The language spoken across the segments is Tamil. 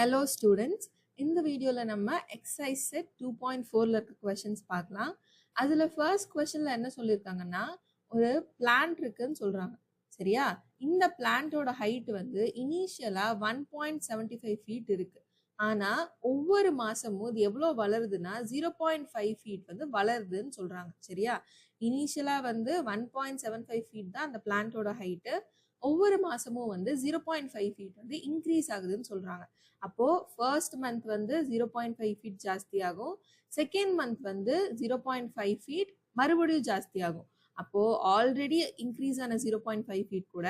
Hello students, இந்த வீடியோல நம்ம exercise set 2.4ல இருக்க questions பார்க்கலாம். அதுல first questionல என்ன சொல்லிருக்காங்கன்னா ஒரு plant இருக்குன்னு சொல்றாங்க. சரியா? இந்த plantோட height வந்து இனிஷியலா 1.75 feet இருக்கு. ஆனா ஒவ்வொரு மாசமும் இது எவ்வளவு வளருதுன்னா 0.5 feet வந்து வளருதுன்னு சொல்றாங்க. சரியா? இனிஷியலா வந்து 1.75 feet தான் அந்த plantோட height. ஒவ்வொரு மாசமும் வந்து 0.5 feet வந்து இன்க்ரீஸ் ஆகுதுன்னு சொல்றாங்க. அப்போ ஃபர்ஸ்ட் மந்த் வந்து 0.5 ஃபீட் ஜாஸ்தி ஆகும், செகண்ட் மந்த் வந்து 0.5 ஃபீட் மறுபடியும் ஜாஸ்தி ஆகும். அப்போ ஆல்ரெடி இன்க்ரீஸ் ஆன 0.5 ஃபீட் கூட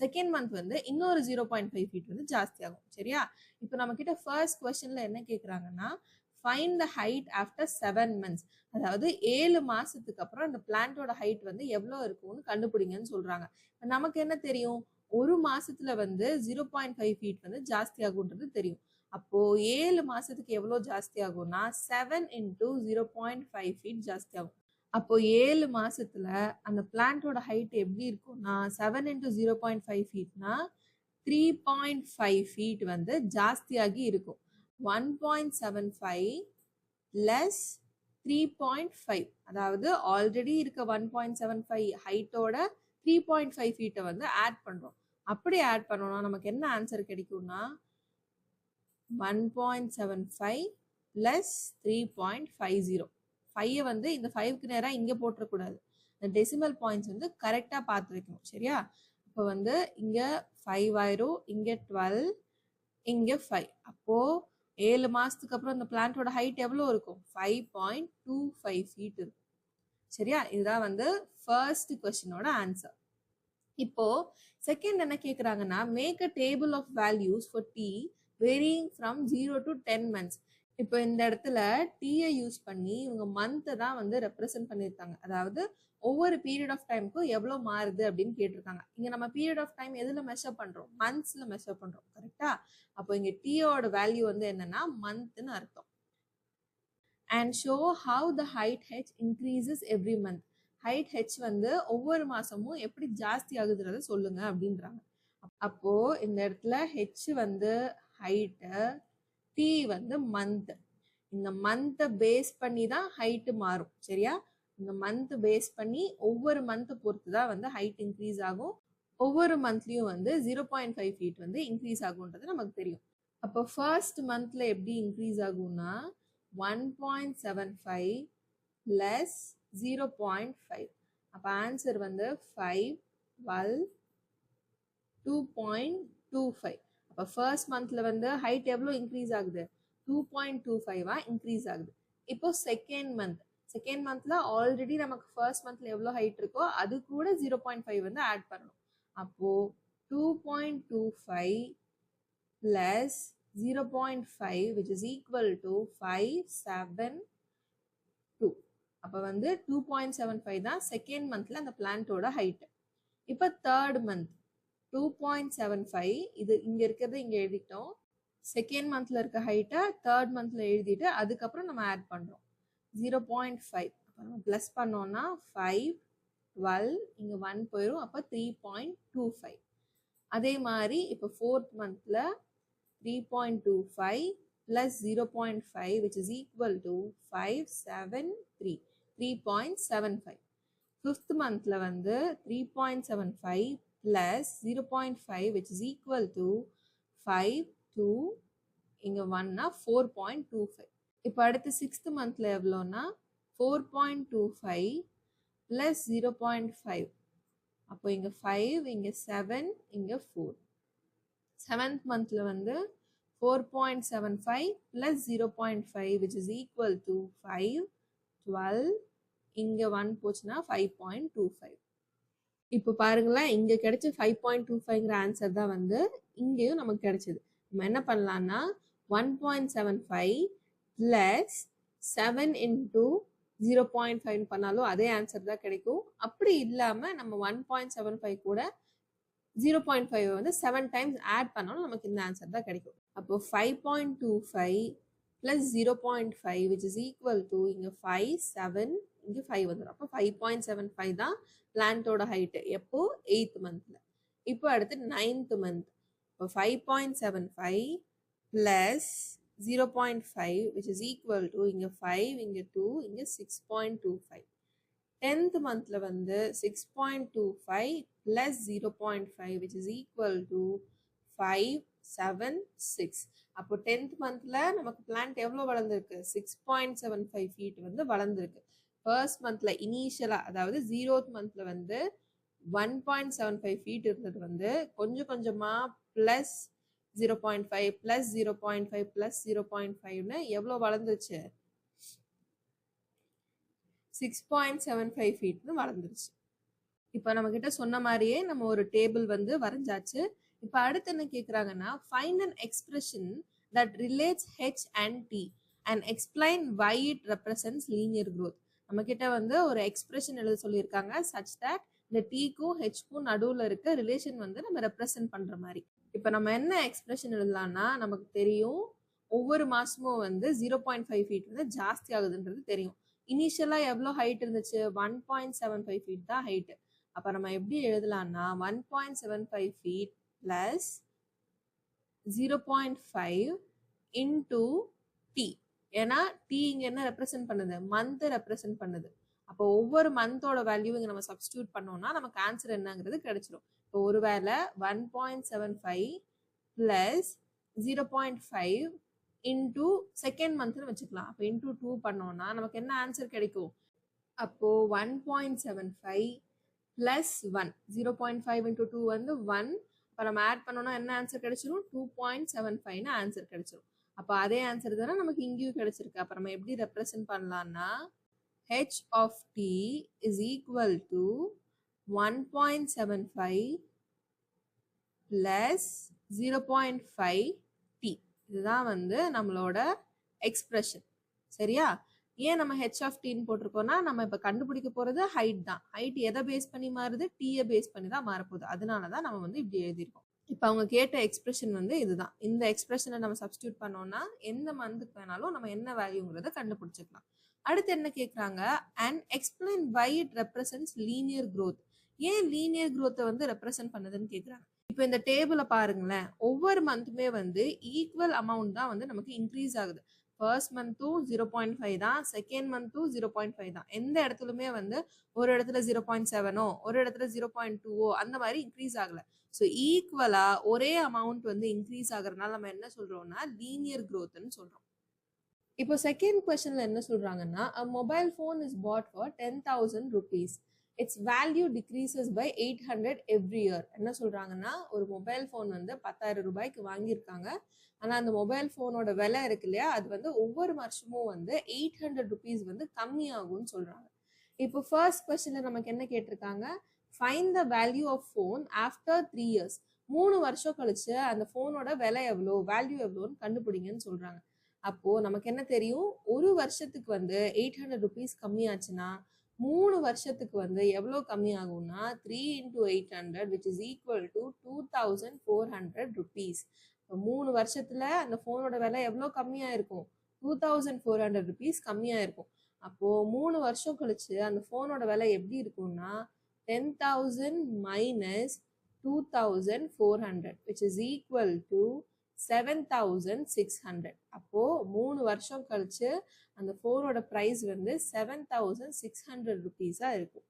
செகண்ட் மந்த் வந்து இன்னொரு 0.5 ஃபீட் வந்து ஜாஸ்தி ஆகும். சரியா? இப்போ நம்ம கிட்ட ஃபர்ஸ்ட் கொஸ்டின்ல என்ன கேக்குறாங்கன்னா find the height after 7 months, அதாவது 7 மாசத்துக்கு அப்புறம் அந்த பிளான்ட்டோட ஹைட் வந்து எவ்வளவு இருக்கும்னு கண்டுபிடிங்கன்னு சொல்றாங்க. நமக்கு என்ன தெரியும், ஒரு மாசத்துல வந்து 0.5 ஃபீட் வந்து ஜாஸ்தி ஆகுன்றது தெரியும். அப்போ 7 மாசத்துக்கு எவ்வளவு ஜாஸ்தி ஆகும்னா 7 into 0.5 ஃபீட் ஜாஸ்தி ஆகும். அப்போ 7 மாசத்துல அந்த பிளான்ட்டோட ஹைட் எப்படி இருக்கும்னா 7 into 0.5 ஃபீட்னா 3.5 ஃபீட் வந்து ஜாஸ்தியாகி இருக்கும். 1.75 less 3.5, அதாவது ஆல்ரெடி இருக்க 1.75 ஹைட்டோட 3.5 ஃபீட்டை வந்து ஆட் பண்றோம். அப்படி ஆட் பண்ணோம்னா நமக்கு என்ன ஆன்சர் கிடைக்கும்னா 1.75 less 3.50. 5 வந்து இந்த 5க்கு நேரா இங்க போட்டுறக்கூடாது, இந்த டெசிமல் பாயிண்ட்ஸ் வந்து கரெக்டா பார்த்து வைக்கணும். சரியா? இப்போ வந்து இங்க 5 ஆயிரும், இங்க 12, இங்க 5. அப்போ 7 மாசத்துக்கு அப்புறம் இந்த பிளான்ட்டோட ஹைட் எவ்வளவு இருக்கும்? 5.25 ஃபீட் இருக்கும். சரியா? இதுதான் வந்து ஃபர்ஸ்ட் கொஸ்டினோட ஆன்சர். இப்போ செகண்ட் என்ன கேக்குறாங்கன்னா make a table of values for T varying from 0 to 10 months. இப்போ இந்த இடத்துல டீயை யூஸ் பண்ணி இவங்க மந்த்தை தான் வந்து ரெப்ரசென்ட் பண்ணியிருக்காங்க. அதாவது ஒவ்வொரு பீரியட் ஆஃப் டைமுக்கும் எவ்வளவு மாறுது அப்படின்னு கேட்டிருக்காங்க. இங்க நம்ம பீரியட் ஆஃப் டைம் எதுல மெஷர் பண்றோம்? மந்த்ஸ்ல மெஷர் பண்றோம். கரெக்டா? அப்போ இங்க டீயோட வேல்யூ வந்து என்னன்னா மந்த்னு அர்த்தம். And show how the height h increases every month. Height h வந்து ஒவ்வொரு மாசமும் எப்படி ஜாஸ்தி ஆகுதுன்றத சொல்லுங்க அப்படின்றாங்க. அப்போ இந்த இடத்துல ஹெச் வந்து ஹைட்டு, டி வந்து மந்த். இந்த மந்த்தை பேஸ் பண்ணி தான் ஹைட் மாறும். சரியா? இந்த மந்த் பேஸ் பண்ணி ஒவ்வொரு மந்த் பொறுத்து தான் வந்து ஹைட் இன்க்ரீஸ் ஆகும். ஒவ்வொரு மந்த்லயும் வந்து 0.5 ஃபீட் வந்து இன்க்ரீஸ் ஆகும்ன்றது நமக்கு தெரியும். அப்போ ஃபர்ஸ்ட் மந்த்ல எப்படி இன்க்ரீஸ் ஆகும்னா 1.75 less 0.5. அப்ப ஆன்சர் வந்து 5, 12, 2.25. அப்ப ஃபர்ஸ்ட் மந்த்ல வந்து ஹைட் எவ்வளவு இன்க்ரீஸ் ஆகுது? 2.25 இன்க்ரீஸ் ஆகுது. இப்போ செகண்ட் மந்த்ல ஆல்ரெடி நமக்கு ஃபர்ஸ்ட் மந்த்ல எவ்வளவு ஹைட் இருக்கோ அது கூட 0.5 வந்து ஆட் பண்ணணும். அப்போ 2.25 plus 0.5 which is equal to 572. அப்ப வந்து 2.75 தான் செகண்ட் மந்த்ல அந்த பிளான்ட்டோட ஹைட். இப்ப தேர்ட் மந்த் 2.75, இது இங்க இருக்கிறது இங்க எழுதிட்டோம். செகண்ட் மந்த்ல இருக்க ஹைட்டை தேர்ட் மந்த்ல எழுதிட்டு அதுக்கப்புறம் நம்ம ஆட் பண்றோம் 0.5. அப்ப நம்ம பிளஸ் பண்ணோம்னா 5, 12, இங்க 1 போயிடும். அப்ப 3.25. அதே மாதிரி இப்ப ஃபோர்த் மந்த்ல 3.25 plus 0.5 which is equal to 573, 3.75. Fifth மந்த்ல வந்து 3.75 plus 0.5 which is equal to 5, 2, இங்க 1னா 4.25. இப்போ அடுத்து சிக்ஸ்த் மந்த்ல எவ்வளோனா 4.25 plus 0.5. அப்போ இங்க 5, இங்க 7, இங்க 4. செவன்த் மந்த்ல வந்து 4.75 plus 0.5 which is equal to 5, 12, இங்க 1 போச்சுன்னா 5.25. இப்போ பாருங்களேன், இங்க கிடைச்ச 5.25ங்கிற ஆன்சர் தான் வந்து இங்கேயும் நமக்கு கிடைச்சது. நம்ம என்ன பண்ணலாம்னா 1.75 plus 7 into 0.5 பண்ணாலும் அதே ஆன்சர் தான் கிடைக்கும். அப்படி இல்லாம நம்ம 1.75 கூட 0.5 வந்து 7 டைம்ஸ் ஆட் பண்ணாலும் நமக்கு இந்த ஆன்சர் தான் கிடைக்கும். அப்போ 5.25 plus 0.5 which is equal to இங்க 5, 7, இங்க 5 வந்துடும். அப்போ 5.75 தான் பிளான்ட்டோட ஹைட். எப்போ? 8th மந்த்ல. இப்போ அடுத்து 9th மந்த். இப்போ 5.75 plus 0.5 which is equal to இங்க 5 இங்க 2 இங்க 6.25. 10th monthல வந்து 6.25 plus 0.5 which is equal to 576. அப்போ 10th monthல நமக்கு plant எவ்வளவு வளர்ந்திருக்கு 6.75 feet வந்து வளர்ந்திருக்கு. first monthல இனிஷியலா அதாவது 0th monthல வந்து 1.75 feet இருந்தது வந்து கொஞ்சம் கொஞ்சமா plus 0.5 plus 0.5 plus 0.5ன்னு எவ்வளவு வளர்ந்துச்சு 6.75 feetனு வளர்ந்துருச்சு. இப்போ நம்ம கிட்ட சொன்ன மாதிரியே நம்ம ஒரு டேபிள் வந்து வரைஞ்சாச்சு. இப்போ அடுத்து என்ன கேக்குறாங்கன்னா find an expression that relates h and t and explain why it represents linear growth. நம்ம கிட்ட வந்து ஒரு எக்ஸ்பிரஷன் எழுத சொல்லியிருக்காங்க such that இந்த t-க்கும் h-க்கும் நடுவுல இருக்க ரிலேஷன் வந்து நம்ம ரெப்ரசன்ட் பண்ற மாதிரி. இப்போ நம்ம என்ன எக்ஸ்பிரஷன் எழுதலாம்னா நமக்கு தெரியும் ஒவ்வொரு மாசமும் வந்து 0.5 feet வந்து ஜாஸ்தி ஆகுதுன்றது தெரியும். இனிஷியலா எவ்வளவு ஹைட் இருந்துச்சு 1.75 feet தான் ஹைட். அப்ப நம்ம எப்படி எழுதலாம்னா 1.75 feet plus 0.5 into t. ஏன்னா t இங்க என்ன ரெப்ரசன்ட் பண்ணுது மந்த் ரெப்ரசன்ட் பண்ணுது. அப்போ ஒவ்வொரு மந்தோட வேல்யூ இங்க நம்ம சப்ஸ்டிடியூட் பண்ணோம்னா நமக்கு ஆன்சர் என்னங்கிறது கிடைச்சிடும். இப்போ ஒருவேளை 1.75 plus 0.5 into செகண்ட் மந்த்னு வச்சுக்கலாம். அப்போ இன்டூ 2 பண்ணோம்னா நமக்கு என்ன ஆன்சர் கிடைக்கும் அப்போ 1.75 plus 1 0.5 into 2 வந்து 1. அப்போ நம்ம ஆட் பண்ணோம்னா என்ன ஆன்சர் கிடைச்சிரும் 2.75ன்னு ஆன்சர் கிடைச்சிரும். அப்போ அதே ஆன்சர் தானே நமக்கு இங்கேயும் கிடைச்சிருக்கு. அப்போ நம்ம எப்படி ரெப்ரசன்ட் பண்ணலாம்னா h of t is equal to 1.75 plus 0.5 t. இதுதான் வந்து நம்மளோட எக்ஸ்பிரஷன். சரியா? ஏன் நம்ம h of t ன்னு போட்டிருக்கோம்னா நம்ம இப்ப கண்டுபிடிக்க போறது ஹைட் தான். ஹைட் எதை பேஸ் பண்ணி மாறுது t-யை பேஸ் பண்ணி தான் மாறப்போகுது. அதனாலதான் நம்ம வந்து இப்படி எழுதியிருக்கோம். இப்ப அவங்க கேட்ட எக்ஸ்பிரஷன் வந்து இதுதான். இந்த எக்ஸ்பிரஷனை நம்ம சப்ஸ்டிடியூட் பண்ணோம்னா எந்த மந்த்துக்கு வேணாலும் நம்ம என்ன வேல்யூங்கிறத கண்டுபிடிச்சிக்கலாம். அடுத்து என்ன கேக்குறாங்க and explain why it represents linear growth. ஏன் linear growth வந்து ரெப்ரசன்ட் பண்ணுதுன்னு கேக்குறாங்க. இப்போ இந்த டேபிளை பாருங்களேன் ஒவ்வொரு மந்த்துமே வந்து ஈக்குவல் அமௌண்ட் தான் வந்து நமக்கு இன்க்ரீஸ் ஆகுது. ஃபர்ஸ்ட் மந்த்தும் 0.5 தான் செகண்ட் மந்த்தும் 0.5 தான். எந்த இடத்துலயுமே வந்து ஒரு இடத்துல 0.7ஓ ஒரு இடத்துல 0.2ஓ அந்த மாதிரி இன்க்ரீஸ் ஆகல. ஸோ ஈக்குவலா ஒரே அமௌண்ட் வந்து இன்க்ரீஸ் ஆகுறதுனால நம்ம என்ன சொல்றோம்னா லீனியர் growthன்னு சொல்றோம். இப்போ செகண்ட் கொஸ்டின்ல என்ன சொல்றாங்கன்னா a mobile phone is bought for 10,000 rupees. Its value decreases by 800 every year. என்ன சொல்றாங்கன்னா ஒரு மொபைல் ஃபோன் வந்து 10,000 ரூபாய்க்கு வாங்கியிருக்காங்க. ஆனா அந்த மொபைல் ஃபோனோட விலை இருக்கு இல்லையா அது வந்து ஒவ்வொரு வருஷமும் வந்து 800 rupees வந்து கம்மியாகும்னு சொல்றாங்க. இப்போ ஃபர்ஸ்ட் கொஸ்டின்ல நமக்கு என்ன கேட்டிருக்காங்க find the value of phone after 3 years. 3 வருஷம் கழிச்சு அந்த ஃபோனோட விலை எவ்வளோ வேல்யூ எவ்வளோன்னு கண்டுபிடிங்கன்னு சொல்றாங்க. அப்போ நமக்கு என்ன தெரியும் ஒரு வருஷத்துக்கு வந்து 800 rupees கம்மியாச்சுன்னா 3 வருஷத்துக்கு வந்து எவ்வளோ கம்மி ஆகும்னா 3 into 800 which is equal to 2,400 rupees. 3 வருஷத்துல அந்த ஃபோனோட விலை எவ்வளோ கம்மியா இருக்கும் 2,400 rupees கம்மியா இருக்கும். அப்போ 3 வருஷம் கழிச்சு அந்த ஃபோனோட விலை எப்படி இருக்கும்னா 10,000 minus 2,400 which is equal to 7,600. அப்போ 3 வருஷம் கழிச்சு அந்த ஃபோனோட பிரைஸ் வந்து 7,600 rupees-ஆ இருக்கும்.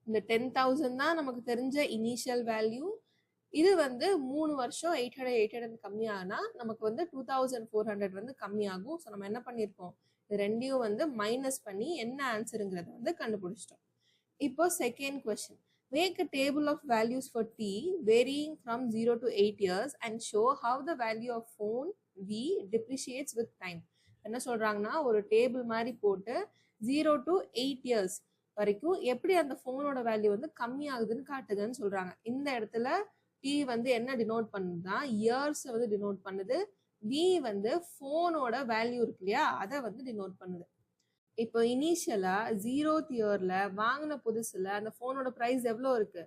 இந்த 10,000 தான் நமக்கு தெரிஞ்ச இனிஷியல் வேல்யூ. இது வந்து 3 வருஷம் 800 கம்மியானா நமக்கு வந்து 2,400 வந்து கம்மியாகும். ஸோ நம்ம என்ன பண்ணியிருக்கோம் இது ரெண்டையும் வந்து மைனஸ் பண்ணி என்ன ஆன்சருங்கிறத வந்து கண்டுபிடிச்சிட்டோம். இப்போ second question make a table of values for t varying from 0 to 8 years and show how the value of phone v depreciates with time. என்ன சொல்றாங்கன்னா ஒரு டேபிள் மாதிரி போட்டு 0 to 8 years வரைக்கும் எப்படி அந்த ஃபோனோட வேல்யூ வந்து கம்மி ஆகுதுன்னு காட்டுதுன்னு சொல்றாங்க. இந்த இடத்துல t வந்து என்ன டினோட் பண்ணுதுன்னா இயர்ஸ் வந்து டினோட் பண்ணுது. v வந்து ஃபோனோட வேல்யூ இருக்கு இல்லையா அதை வந்து டினோட் பண்ணுது. இப்போ இனிஷியலா 0th இயர்ல வாங்கின புதுசுல அந்த போனோட பிரைஸ் எவ்வளவு இருக்கு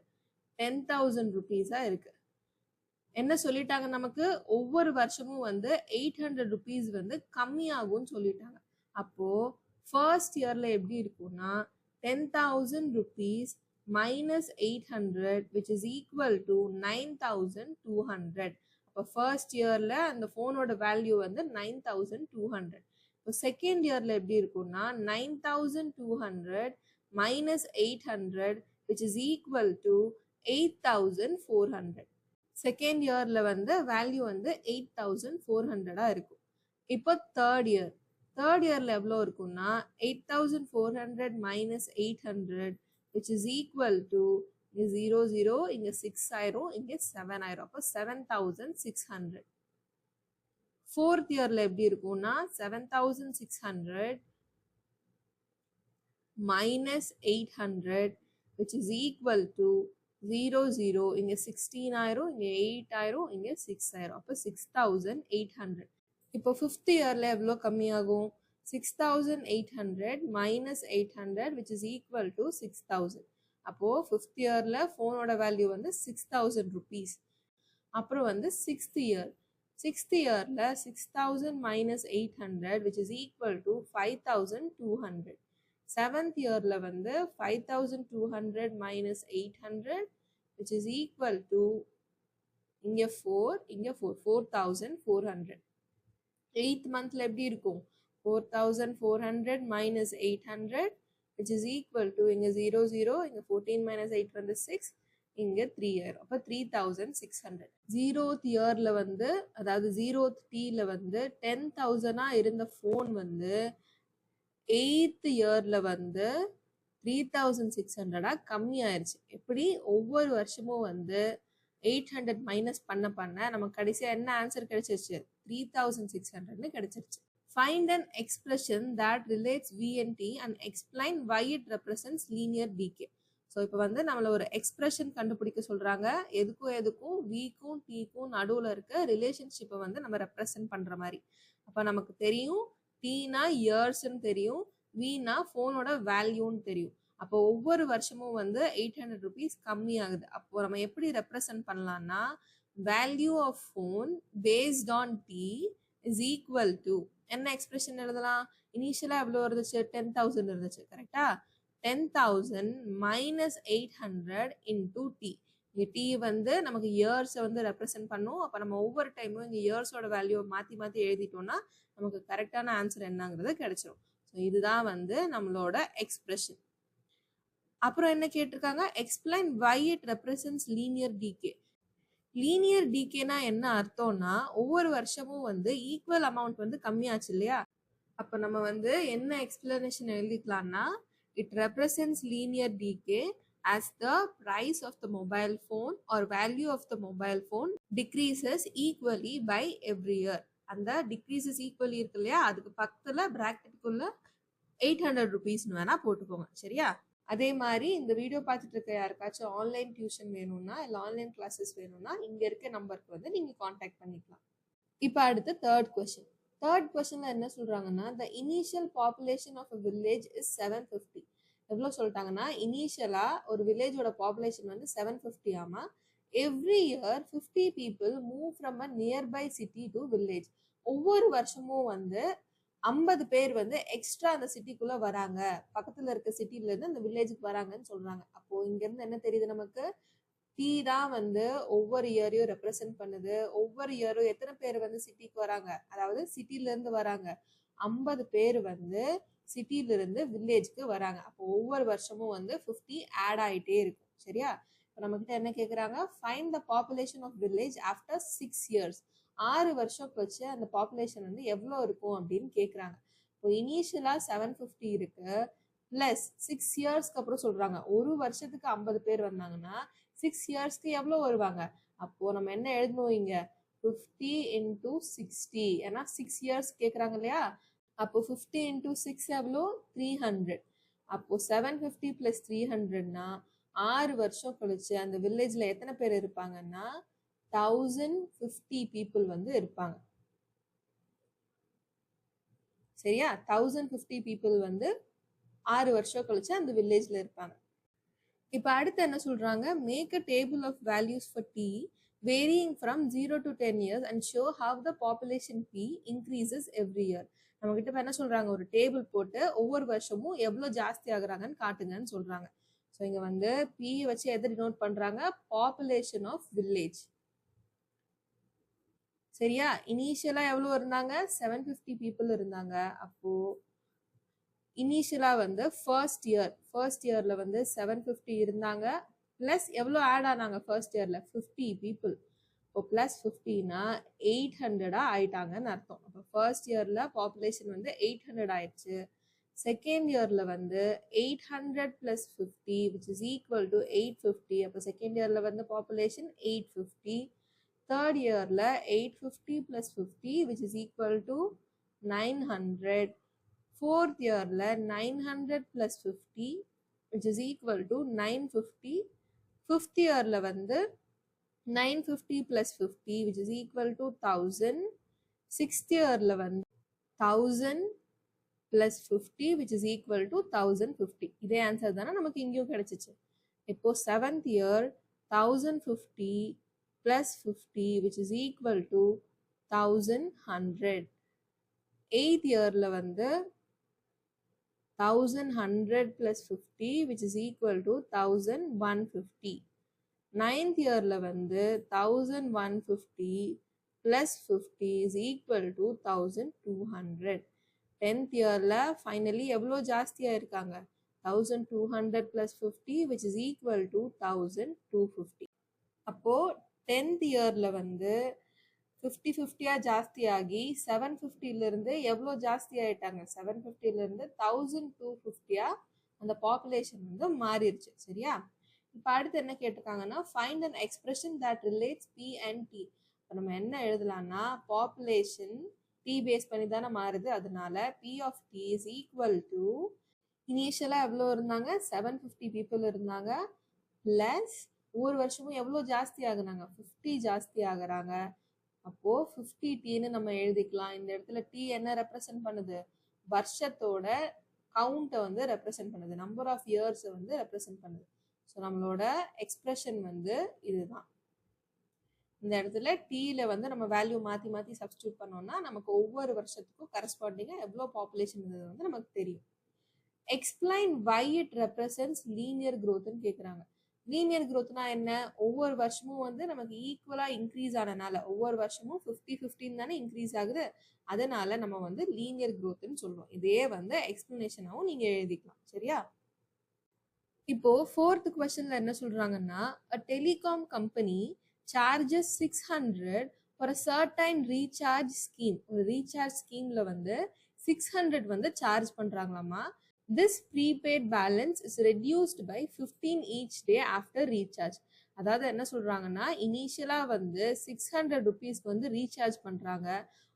10,000 rupees-ஆ இருக்கு. என்ன சொல்லிட்டாங்க நமக்கு ஒவ்வொரு வருஷமும் வந்து 800 rupees வந்து கம்மியாகும்னு சொல்லிட்டாங்க. அப்போ ஃபர்ஸ்ட் இயர்ல எப்படி இருக்கும்னா 10,000 rupees minus 800 which is equal to 9,200. அப்போ அப்போ ஃபர்ஸ்ட் இயர்ல அந்த ஃபோனோட வேல்யூ வந்து 9200. இப்போ செகண்ட் இயர்ல எப்படி இருக்கும்னா 9200 minus 800 which is equal to 8400. Second இயர்ல வந்து வேல்யூ வந்து 8400 இருக்கும். இப்போ தேர்ட் இயர்ல எவ்வளோ இருக்கும்னா 8400 minus 800 which is equal to 0 இங்க 6 ஆயிரும், இங்க 7 ஆயிரும். அப்போ 7600. ஃபோர்த் இயர்ல எப்படி இருக்கும்னா 7600 minus 800 which is equal to 0 இங்க 16 ஆயிரும், இங்க 8 ஆயிரும், இங்க 6 ஆயிரும். அப்போ 6800. இப்போ ஃபிஃப்த் இயர்ல எவ்வளோ கம்மியாகும்? 6800 minus 800 which is equal to 6000. அப்போ ஃபிஃப்த் இயர்ல ஃபோனோட வேல்யூ வந்து 6000 rupees. அப்புறம் வந்து சிக்ஸ்த் இயர்ல 6000 minus 800 which is equal to 5200. Seventh இயர்ல வந்து 5200 minus 800 which is equal to இங்க 4400. எயித் மந்த்ல எப்படி இருக்கும்? 4400 minus 800 which is equal to இங்க 0 இங்க 14 minus 8 வந்து 6, இங்க 3 ஆயிரும். அப்ப 3600. ஜீரோத் இயர்ல வந்து அதாவது ஜீரோத் டீல வந்து 10,000 இருந்த போன் வந்து எயித் இயர்ல வந்து 3600 கம்மி ஆயிருச்சு. எப்படி? ஒவ்வொரு வருஷமும் வந்து 800 மைனஸ் பண்ண நமக்கு கடைசியா என்ன ஆன்சர் கிடைச்சிருச்சு? 3600 கிடைச்சிருச்சு. Find an expression that relates V and T and explain why it represents linear decay. So இப்போ வந்து நம்மள ஒரு எக்ஸ்பிரஷன் கண்டுபிடிக்க சொல்றாங்க. எதுக்கும் விக்கும் டீக்கும் நடுவில் இருக்க ரிலேஷன்ஷிப்பை வந்து நம்ம ரெப்ரசன்ட் பண்ற மாதிரி. அப்போ நமக்கு தெரியும் டீனா இயர்ஸ்ன்னு தெரியும், வீனா ஃபோனோட வேல்யூன்னு தெரியும். அப்போ ஒவ்வொரு வருஷமும் வந்து 800 rupees கம்மி ஆகுது. அப்போ நம்ம எப்படி ரெப்ரசன்ட் பண்ணலாம்னா value of phone based on t is equal to என்ன எக்ஸ்பிரஷன் எழுதலாம்? இனிஷியலா எவ்வளோ இருந்துச்சு? 10,000 இருந்துச்சு. கரெக்டா? 10,000 மைனஸ் 800 இன்டூ டி. இங்கே டி வந்து நமக்கு இயர்ஸை வந்து ரெப்ரசென்ட் பண்ணும். அப்போ நம்ம ஒவ்வொரு டைமும் இங்கே இயர்ஸோட வேல்யூ மாற்றி எழுதிட்டோம்னா நமக்கு கரெக்டான ஆன்சர் என்னங்கிறது கிடைச்சிடும். ஸோ இதுதான் வந்து நம்மளோட எக்ஸ்பிரஷன். அப்புறம் என்ன கேட்டிருக்காங்க? Explain why it represents linear decay. Linear டிகேனா என்ன அர்த்தம்னா ஒவ்வொரு வருஷமும் வந்து ஈக்குவல் அமௌண்ட் வந்து கம்மியாச்சு இல்லையா? அப்போ நம்ம வந்து என்ன explanation எழுதிக்கலாம்னா it represents linear decay as the price of the mobile phone or value of the mobile phone decreases equally by every year. அந்த decreases equally இருக்கு இல்லையா, அதுக்கு பக்கத்துல பிராக்கெட்டுக்குள்ள 800 rupeesனு வேணா போட்டுக்கோங்க. சரியா? அதே மாதிரி இந்த வீடியோ பார்த்துட்டு இருக்க யாருக்காச்சும் ஆன்லைன் டியூஷன் வேணும்னா இல்லை ஆன்லைன் கிளாஸஸ் வேணும்னா இங்க இருக்க நம்பருக்கு வந்து நீங்க காண்டாக்ட் பண்ணிக்கலாம். இப்போ அடுத்து தேர்ட் கொஸ்டின்ல என்ன சொல்றாங்கன்னா the initial population of a village is 750. எவ்வளோ சொல்லிட்டாங்கன்னா இனிஷியலா ஒரு வில்லேஜோட பாப்புலேஷன் வந்து 750 ஆமா. Every year 50 people move from a nearby city to village. ஒவ்வொரு வருஷமும் வந்து 50 பேர் வந்து எக்ஸ்ட்ரா அந்த சிட்டிக்குள்ள வராங்க, பக்கத்துல இருக்க சிட்டில இருந்து அந்த வில்லேஜுக்கு வராங்கன்னு சொல்றாங்க. அப்போ இங்க இருந்து என்ன தெரியுது நமக்கு? டி தான் வந்து ஒவ்வொரு இயரையும் ரெப்ரசென்ட் பண்ணுது. ஒவ்வொரு இயரும் எத்தனை பேர் வந்து சிட்டிக்கு வராங்க, அதாவது சிட்டில இருந்து வராங்க 50 பேர் வந்து சிட்டில இருந்து வில்லேஜ்க்கு வராங்க. அப்போ ஒவ்வொரு வருஷமும் வந்து 50 ஆட் ஆயிட்டே இருக்கும். சரியா? இப்போ நம்ம கிட்ட என்ன கேக்குறாங்க? Find the population of village after 6 years. 6 வருஷம் கழிச்சு அந்த பாப்புலேஷன் வந்து எவ்வளோ இருக்கும் அப்படின்னு கேக்குறாங்க. இப்போ இனிஷியலா 750 இருக்கு, பிளஸ் 6 இயர்ஸ்க்கு அப்புறம் சொல்றாங்க ஒரு வருஷத்துக்கு 50 பேர் வந்தாங்கன்னா 6 இயர்ஸ்க்கு எவ்வளோ வருவாங்க? அப்போ நம்ம என்ன எழுதணும் இங்க? 50 into 60. ஏன்னா 6 இயர்ஸ் கேக்குறாங்க இல்லையா? அப்போ 50 into 6 எவ்வளோ? 300. அப்போ 750 plus 300னா 6 வருஷம் கழிச்சு அந்த வில்லேஜ்ல எத்தனை பேர் இருப்பாங்கன்னா 1050 people வந்து இருப்பாங்க. சரியா? 1050 people வந்து 6 வருஷம் கழிச்சு அந்த வில்லேஜ்ல இருப்பாங்க. இப்போ அடுத்து என்ன சொல்றாங்க? Make a table of values for t varying from 0 to 10 years and show how the population P increases every year. நம்ம கிட்ட இப்ப என்ன சொல்றாங்க? ஒரு டேபிள் போட்டு ஒவ்வொரு வருஷமும் எவ்வளவு ஜாஸ்தி ஆகுறாங்கன்னு காட்டுங்கன்னு சொல்றாங்க. ஸோ இங்க வந்து P வச்சு எதை டினோட் பண்றாங்க? Population of village. சரியா? இனிஷியலா எவ்வளோ இருந்தாங்க? 750 பீப்புள் இருந்தாங்க. அப்போ இனிஷியலா வந்து ஃபர்ஸ்ட் இயர்ல வந்து 750 இருந்தாங்க. பிளஸ் எவ்வளோ ஆட் ஆனாங்க ஃபர்ஸ்ட் இயர்ல? 50 பீப்புள். இப்போ பிளஸ் 50னா 800 ஆயிட்டாங்கன்னு அர்த்தம். அப்போ ஃபர்ஸ்ட் இயர்ல பாப்புலேஷன் வந்து 800 ஆயிடுச்சு. செகண்ட் இயர்ல வந்து 800 plus 50 which is equal to 850. அப்போ செகண்ட் இயர்ல வந்து பாப்புலேஷன் 850. தேர்ட் இயர்ல 850 plus 50 which is equal to 900. Fourth இயர்ல 900 plus 50 which is equal to 950. Fifth இயர்ல வந்து 950 plus 50 which is equal to 1000. Sixth இயர்ல வந்து 1000 plus 50 which is equal to 1050. இதே ஆன்சர் தானே நமக்கு இங்கேயும் கிடைச்சிச்சு. இப்போ seventh year 1050 plus 50 which is equal to 1100. Eighth இயர்ல வந்து 1100 plus 50 which is equal to 1150. Ninth இயர்ல வந்து 1150 plus 50 is equal to 1200. 10th இயர்ல ஃபைனலி எவ்வளோ ஜாஸ்தியா இருக்காங்க? 1200 plus 50 which is equal to 1250. அப்போ 10th இயர்ல வந்து 50-50 ஜாஸ்தியாகி 750ல இருந்து எவ்வளோ ஜாஸ்தி ஆயிட்டாங்க? 750ல இருந்து 1250 அந்த பாப்புலேஷன் வந்து மாறிடுச்சு. சரியா? இப்போ அடுத்து என்ன கேட்டிருக்காங்கன்னா find an expression that relates P and T. இப்போ நம்ம என்ன எழுதலாம்னா பாப்புலேஷன் டி பேஸ் பண்ணி தானே மாறுது, அதனால P of T is equal to இனிஷியலாக எவ்வளோ இருந்தாங்க? 750 பீப்புள் இருந்தாங்க. பிளஸ் ஒவ்வொரு வருஷமும் எவ்வளோ ஜாஸ்தி ஆகுனாங்க? 50 ஜாஸ்தி ஆகுறாங்க. அப்போ 50 டீன்னு நம்ம எழுதிக்கலாம். இந்த இடத்துல டி என்ன ரெப்ரசன்ட் பண்ணுது? வருஷத்தோட கவுண்ட்டை வந்து ரெப்ரசன்ட் பண்ணுது, நம்பர் ஆஃப் இயர்ஸை வந்து ரெப்ரசன்ட் பண்ணுது. ஸோ நம்மளோட எக்ஸ்பிரஷன் வந்து இதுதான். இந்த இடத்துல டீல வந்து நம்ம வேல்யூ மாற்றி மாற்றி சப்ஸ்டியூட் பண்ணோம்னா நமக்கு ஒவ்வொரு வருஷத்துக்கும் கரஸ்பாண்டிங்காக எவ்வளோ பாப்புலேஷன் இருந்தது வந்து நமக்கு தெரியும். Explain why it represents linear க்ரோத்னு கேட்குறாங்க. லீனியர் க்ரோத்னா என்ன? ஒவ்வொரு வருஷமும் வந்து நமக்கு ஈக்குவலாக இன்க்ரீஸ் ஆனனால ஒவ்வொரு வருஷமும் 50-15 தானே இன்க்ரீஸ் ஆகுது, அதனால நம்ம வந்து லீனியர் க்ரோத்னு சொல்லுவோம். இதே வந்து எக்ஸ்பிளனேஷனாகவும் நீங்கள் எழுதிக்கலாம். சரியா? இப்போ ஃபோர்த் கொஸ்டின்ல என்ன சொல்றாங்கன்னா a telecom company charges 600 for a certain recharge scheme. ஒரு ரீசார்ஜ் ஸ்கீம்ல வந்து 600 வந்து charge பண்றாங்களாமா. This prepaid balance is reduced by 15 each day after recharge. அதாவது என்ன சொல்றாங்கன்னா இனிஷியலா வந்து 600 ருபீஸ்க்கு வந்து ரீசார்ஜ் பண்றாங்க.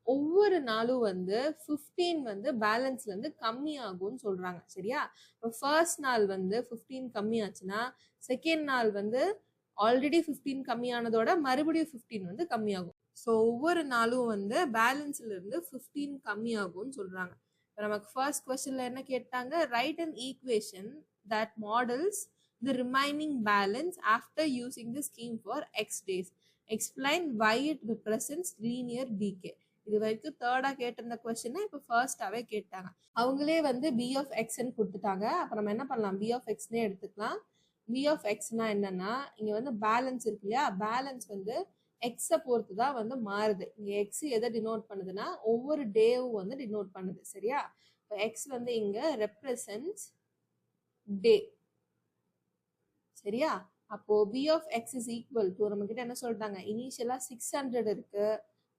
ஒவ்வொரு நாளும் வந்து 15 வந்து பேலன்ஸ்ல இருந்து கம்மி ஆகும்னு சொல்றாங்க. சரியா? இப்போ ஃபர்ஸ்ட் நாள் வந்து 15 கம்மி ஆச்சுன்னா செகண்ட் நாள் வந்து ஆல்ரெடி 15 கம்மியானதோட மறுபடியும் 15 வந்து கம்மியாகும். ஸோ ஒவ்வொரு நாளும் வந்து பேலன்ஸ்ல இருந்து 15 கம்மியாகும்னு சொல்றாங்க. இப்போ நமக்கு ஃபர்ஸ்ட் கொஸ்டின்ல என்ன கேட்டாங்க? Write an equation that models the remaining balance after using the scheme for X days. Explain why it represents linear decay. இது வரைக்கும் தேர்டா கேட்டிருந்த கொஸ்டினை இப்போ ஃபர்ஸ்டாவே கேட்டாங்க. அவங்களே வந்து பி ஆஃப் எக்ஸ்ன்னு கொடுத்துட்டாங்க. அப்போ நம்ம என்ன பண்ணலாம்? பி ஆஃப் எக்ஸ்னே எடுத்துக்கலாம். பி ஆஃப் எக்ஸ்னா என்னன்னா இங்க வந்து பேலன்ஸ் இருக்கு இல்லையா? பேலன்ஸ் வந்து எக்ஸை பொறுத்து தான் வந்து மாறுது. இங்க எக்ஸ் எதை டினோட் பண்ணுதுன்னா ஒவ்வொரு டேவும் வந்து டினோட் பண்ணுது. சரியா? இப்போ எக்ஸ் வந்து இங்க ரெப்ரசன்ட்ஸ் டே. சரியா? அப்போ P of X is equal to நம்ம கிட்ட என்ன சொல்லிட்டாங்க? இனிஷியலா 600 இருக்கு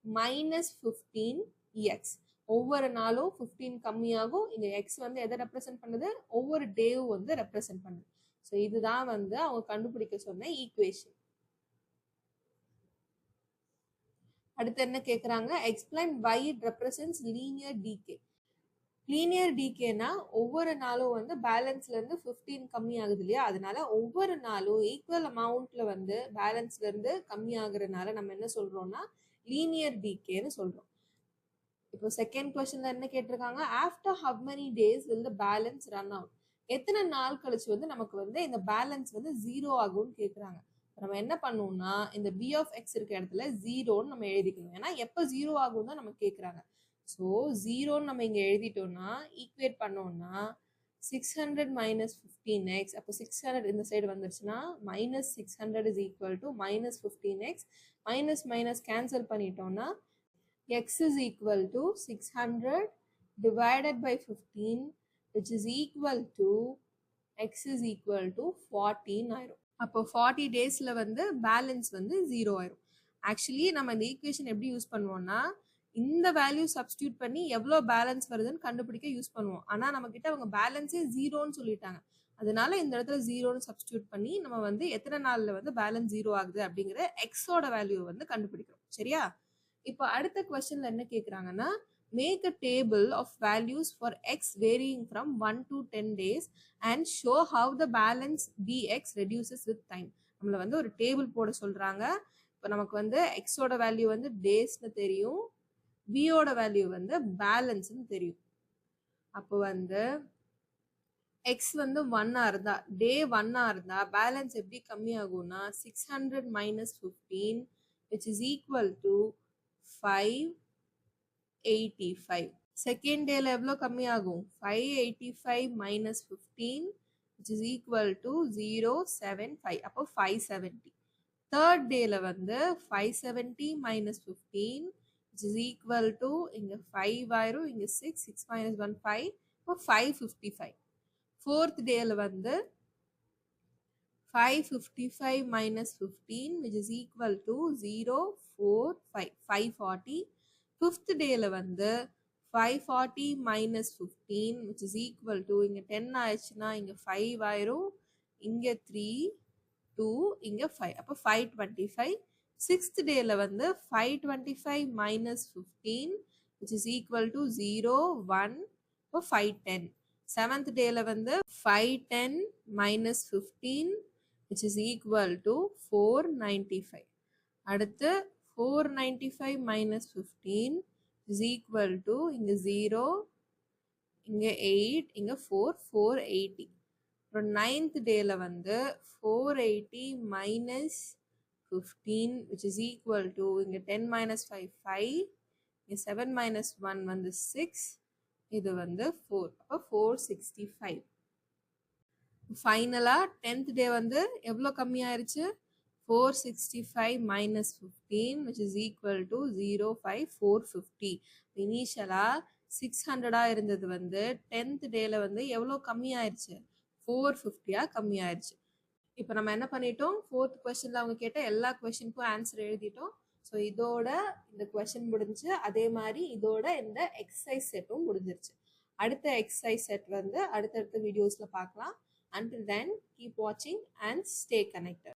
-15 எக்ஸ். ஒவ்வொரு நாளும் 15 கம்மியாகும். இங்க எக்ஸ் வந்து எதை ரெப்ரசென்ட் பண்ணுது? ஒவ்வொரு டேவும் வந்து ரெப்ரசென்ட் பண்ணுது. ஸோ இதுதான் வந்து அவங்க கண்டுபிடிக்க சொன்ன ஈக்குவேஷன். அடுத்து என்ன கேட்குறாங்க? Explain why it represents linear decay. Linear டிகேனா ஒவ்வொரு நாளும் வந்து பேலன்ஸ்ல இருந்து 15 கம்மி ஆகுது இல்லையா? அதனால ஒவ்வொரு நாளும் ஈக்குவல் அமௌண்ட்ல வந்து பேலன்ஸ்ல இருந்து கம்மி ஆகுறதுனால நம்ம என்ன சொல்றோம்னா லீனியர் டிகேன்னு சொல்றோம். இப்போ செகண்ட் கொஸ்டின்ல என்ன கேட்டிருக்காங்க? After how many days will the balance run out. எத்தனை நாள் கழிச்சு வந்து நமக்கு வந்து இந்த பேலன்ஸ் வந்து ஜீரோ ஆகும்னு கேட்குறாங்க. நம்ம என்ன பண்ணுவோம்னா இந்த பி ஆஃப் எக்ஸ் இருக்க இடத்துல ஜீரோன்னு நம்ம எழுதிக்கணும். ஏன்னா எப்போ ஜீரோ ஆகும் தான் நம்ம கேட்குறாங்க. ஸோ ஜீரோன்னு நம்ம இங்கே எழுதிட்டோம்னா ஈக்குவேட் பண்ணோம்னா 600 minus 15x. அப்போ 600 இந்த சைடு வந்துருச்சுன்னா -600 is equal to -15x. Minus minus cancel பண்ணிட்டோம்னா x is equal to 600 divided by 15 which is equal to x is equal to 14 ஆயிரும். அப்போ 40 டேஸ்ல வந்து பேலன்ஸ் வந்து 0 ஆயிரும். ஆக்சுவலி நம்ம இந்த ஈக்குவேஷன் எப்படி யூஸ் பண்ணுவோம்னா இந்த வேல்யூ சப்ஸ்டியூட் பண்ணி எவ்வளோ பேலன்ஸ் வருதுன்னு கண்டுபிடிக்க யூஸ் பண்ணுவோம். ஆனால் நம்ம கிட்ட அவங்க பேலன்ஸே ஜீரோன்னு சொல்லிட்டாங்க. அதனால இந்த இடத்துல ஜீரோன்னு சப்ஸ்டியூட் பண்ணி நம்ம வந்து எத்தனை நாளில் வந்து பேலன்ஸ் ஜீரோ ஆகுது அப்படிங்கிற எக்ஸோட வேல்யூ வந்து கண்டுபிடிக்கிறோம். சரியா? இப்போ அடுத்த கொஸ்டின்ல என்ன கேட்குறாங்கன்னா make a table of values for x varying from 1 to 10 days and show how the balance bx reduces with time. நம்மள வந்து ஒரு டேபிள் போட சொல்றாங்க. இப்போ நமக்கு வந்து x ஓட வேல்யூ வந்து டேஸ்னு தெரியும், b ஓட வேல்யூ வந்து பேலன்ஸ்னு தெரியும். அப்போ வந்து x வந்து 1 இருந்தா டே 1 இருந்தா பேலன்ஸ் எப்படி கம்மி ஆகும்னா 600 minus 15 which is equal to 585. Second டேல எவ்வளோ கம்மி ஆகும் 585 minus 15 which is equal to 075. அப்போ 570. தேர்ட் டேல வந்து 570 minus 15 which is equal to இங்க 5 ஆயிரும், இங்க 6 minus 1 5. இப்போ 555. ஃபோர்த் டேல வந்து 555 minus 15 which is equal to 045 540. Fifth டேல வந்து 540 minus 15 which is equal to இங்க 10 ஆயிடுச்சுன்னா இங்க 5 ஆயிரும், இங்க 3 2 இங்க 5. அப்போ 525. சிக்ஸ்த் டேல வந்து 525 minus 15 which is equal to 0 1. இப்போ 510. செவன்த் டேல வந்து 510 minus 15 which is equal to 495. அடுத்து 495 minus 15 is equal to இங்க 0 இங்க 8 இங்க 4 480. அப்புறம் நைன்த் டேல வந்து 480 minus 15 which is equal to இங்க 10 minus 5 5 இங்க 7 minus 1 வந்து 6 இது வந்து 4. அப்போ 465. ஃபைனலா 10th டே வந்து எவ்வளோ கம்மி ஆயிருச்சு 465 minus 15 which is equal to 05450. இனிஷியலா 600 இருந்தது வந்து 10th டேல வந்து எவ்வளோ கம்மி ஆயிருச்சு 450 கம்மி ஆயிருச்சு. இப்போ நம்ம என்ன பண்ணிட்டோம் ஃபோர்த் கொஸ்டின்ல அவங்க கேட்ட எல்லா கொஸ்டினுக்கும் ஆன்சர் எழுதிட்டோம். ஸோ இதோட இந்த கொஸ்டின் முடிஞ்சு அதே மாதிரி இதோட இந்த எக்ஸசைஸ் செட்டும் முடிஞ்சிருச்சு. அடுத்த எக்ஸசைஸ் செட் வந்து அடுத்தடுத்த வீடியோஸ்ல பார்க்கலாம். Until then, keep watching and stay connected.